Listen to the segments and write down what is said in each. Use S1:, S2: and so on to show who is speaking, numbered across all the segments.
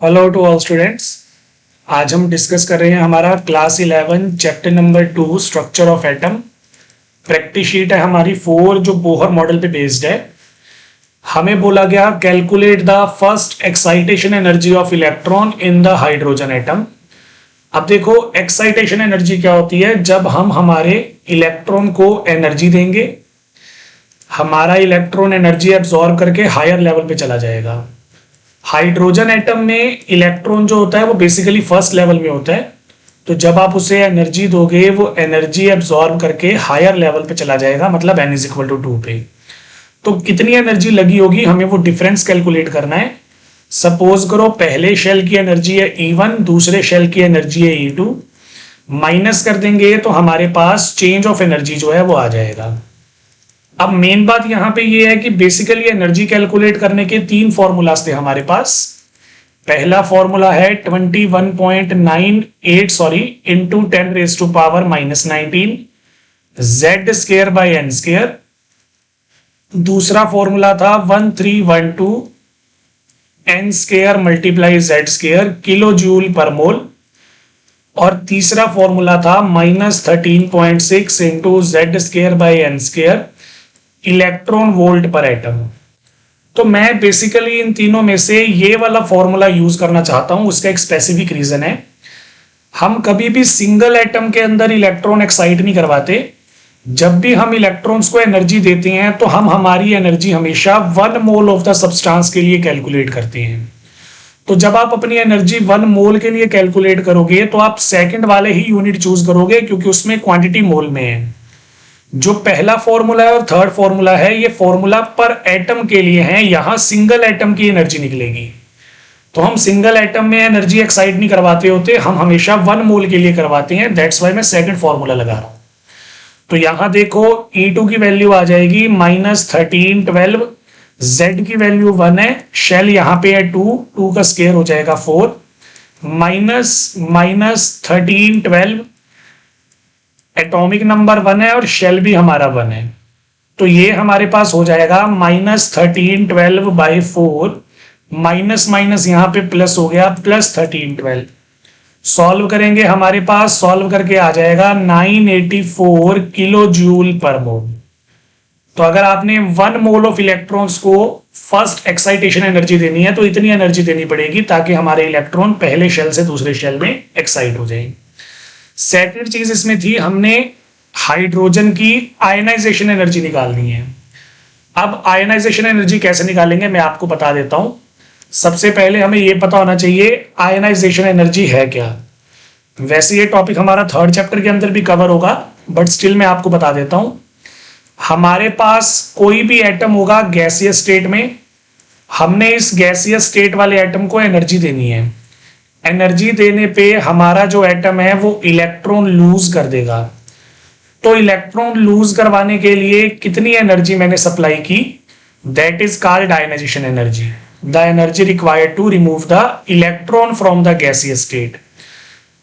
S1: Hello to all students. आज हम discuss कर रहे हैं हमारा class 11 chapter number 2 structure of atom. Practice sheet है हमारी 4 जो बोहर मॉडल पे बेस्ड है। हमें बोला गया calculate the first excitation energy of electron in the hydrogen atom. अब देखो एक्साइटेशन एनर्जी क्या होती है। जब हम हमारे इलेक्ट्रॉन को एनर्जी देंगे, हमारा इलेक्ट्रॉन एनर्जी एब्जॉर्ब करके हायर लेवल पे चला जाएगा। हाइड्रोजन एटम में इलेक्ट्रॉन जो होता है वो बेसिकली फर्स्ट लेवल में होता है, तो जब आप उसे एनर्जी दोगे वो एनर्जी एब्जॉर्ब करके हायर लेवल पे चला जाएगा, मतलब n इज इक्वल टू 2 पे। तो कितनी एनर्जी लगी होगी हमें वो डिफरेंस कैलकुलेट करना है। सपोज करो पहले शेल की एनर्जी है E1, दूसरे शेल की एनर्जी है E2, माइनस कर देंगे तो हमारे पास चेंज ऑफ एनर्जी जो है वो आ जाएगा। अब मेन बात यहां पे ये है कि बेसिकली एनर्जी कैलकुलेट करने के 3 फॉर्मूलाज थे हमारे पास। पहला फॉर्मूला है 21.98 into 10 raise to power -19 Z square by N square. दूसरा फॉर्मूला था 1312 N square multiply Z square kilo joule per mole. और तीसरा फॉर्मूला था -13.6 into Z square by N square electron volt per atom. तो मैं basically इन तीनों में से ये वाला फॉर्मूला यूज करना चाहता हूं। उसका एक स्पेसिफिक रीजन है, हम कभी भी सिंगल एटम के अंदर इलेक्ट्रॉन एक्साइट नहीं करवाते। जब भी हम इलेक्ट्रॉन्स को एनर्जी देते हैं तो हम हमारी एनर्जी हमेशा 1 मोल ऑफ द सब्सटेंस के लिए कैलकुलेट करते हैं। तो जब आप अपनी एनर्जी 1 मोल के लिए कैलकुलेट करोगे तो आप सेकंड वाले ही यूनिट चूज करोगे, क्योंकि उसमें क्वांटिटी मोल में है। जो पहला फॉर्मूला है और थर्ड फॉर्मूला है ये फॉर्मूला पर एटम के लिए है, यहां सिंगल एटम की एनर्जी निकलेगी। तो हम सिंगल एटम में एनर्जी एक्साइट नहीं करवाते होते, हम हमेशा 1 मोल के लिए करवाते हैं। दैट्स वाई मैं सेकंड फॉर्मूला लगा रहा हूं। तो यहां देखो E2 की वैल्यू आ जाएगी -1312, Z की वैल्यू 1 है, शेल यहां पे है 2 का स्केयर हो जाएगा 4, -1312 एटॉमिक नंबर 1 है और शेल भी हमारा 1 है। तो ये हमारे पास हो जाएगा -1312 बाई 4, माइनस माइनस यहां पे प्लस हो गया +1312। सॉल्व करेंगे, हमारे पास सॉल्व करके आ जाएगा 984 किलो जूल पर मोल। तो अगर आपने 1 मोल ऑफ इलेक्ट्रॉन्स को फर्स्ट एक्साइटेशन एनर्जी देनी है तो इतनी एनर्जी देनी पड़ेगी ताकि हमारे इलेक्ट्रॉन पहले शेल से दूसरे शेल में एक्साइट हो जाए। सेकंड चीज इसमें थी, हमने हाइड्रोजन की आयनाइजेशन एनर्जी निकालनी है। अब आयनाइजेशन एनर्जी कैसे निकालेंगे मैं आपको बता देता हूं। सबसे पहले हमें यह पता होना चाहिए आयनाइजेशन एनर्जी है क्या। वैसे ये टॉपिक हमारा 3rd चैप्टर के अंदर भी कवर होगा, बट स्टिल मैं आपको बता देता हूं। हमारे पास कोई भी एटम होगा गैसियस स्टेट में, हमने इस गैसियस स्टेट वाले एटम को एनर्जी देनी है। एनर्जी देने पे हमारा जो एटम है वो इलेक्ट्रॉन लूज कर देगा। तो इलेक्ट्रॉन लूज करवाने के लिए कितनी एनर्जी मैंने सप्लाई की, that is called ionization energy. The energy required to remove the electron from the gaseous state.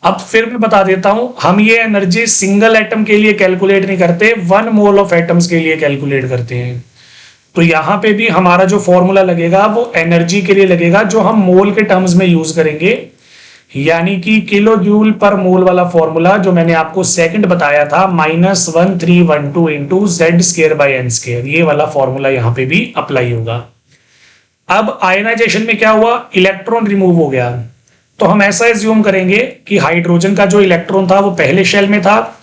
S1: अब फिर मैं बता देता हूं, हम ये एनर्जी सिंगल एटम के लिए कैलकुलेट नहीं करते, 1 मोल ऑफ एटम्स के लिए कैलकुलेट करते हैं। तो यहां पे भी हमारा जो फॉर्मूला लगेगा वो एनर्जी के लिए लगेगा, जो हम मोल के टर्म्स में यूज करेंगे, यानी कि किलो जूल पर मोल वाला फॉर्मूला जो मैंने आपको सेकंड बताया था, -1312 into Z square by N square. ये वाला फॉर्मूला यहां पे भी अप्लाई होगा। अब आयनाइजेशन में क्या हुआ, इलेक्ट्रॉन रिमूव हो गया। तो हम ऐसा एज्यूम करेंगे कि हाइड्रोजन का जो इलेक्ट्रॉन था वो पहले शेल में था,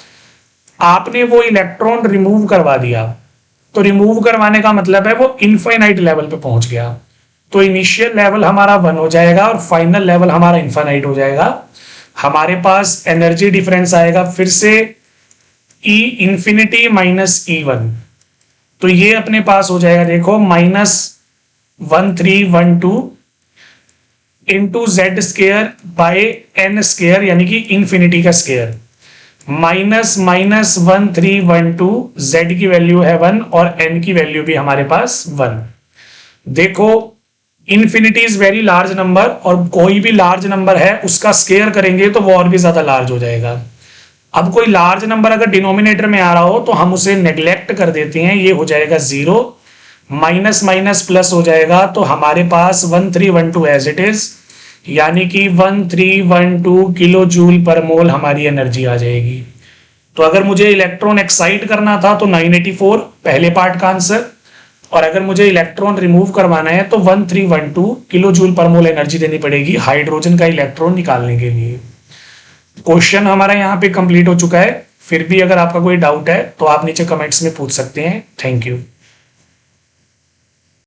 S1: आपने वो इलेक्ट्रॉन रिमूव करवा दिया। तो रिमूव करवाने का मतलब है वो इनफाइनाइट लेवल पे पहुंच गया। तो इनिशियल लेवल हमारा 1 हो जाएगा और फाइनल लेवल हमारा इनफाइनाइट हो जाएगा। हमारे पास एनर्जी डिफरेंस आएगा फिर से E इंफिनिटी -E1। तो ये अपने पास हो जाएगा, देखो -1312 into Z square by N square, यानी कि इंफिनिटी का स्केयर, -1312, जेड की वैल्यू है 1 और एन की वैल्यू भी हमारे पास 1। देखो infinity is very large number, और कोई भी लार्ज नंबर है उसका स्केयर करेंगे तो वो और भी ज्यादा लार्ज हो जाएगा। अब कोई लार्ज नंबर अगर डिनोमिनेटर में आ रहा हो तो हम उसे नेग्लेक्ट कर देते हैं, ये हो जाएगा 0, माइनस माइनस प्लस हो जाएगा। तो हमारे पास 1312 एज इट इज यानी कि 1312 किलो जूल पर मोल हमारी एनर्जी आ जाएगी। तो अगर मुझे इलेक्ट्रॉन एक्साइट करना था तो 984 पहले पार्ट का आंसर, और अगर मुझे इलेक्ट्रॉन रिमूव करवाना है तो 1312 किलो जूल पर मोल एनर्जी देनी पड़ेगी हाइड्रोजन का इलेक्ट्रॉन निकालने के लिए। क्वेश्चन हमारा यहाँ पे कंप्लीट हो चुका है। फिर भी अगर आपका कोई डाउट है तो आप नीचे कमेंट्स में पूछ सकते हैं। Thank you.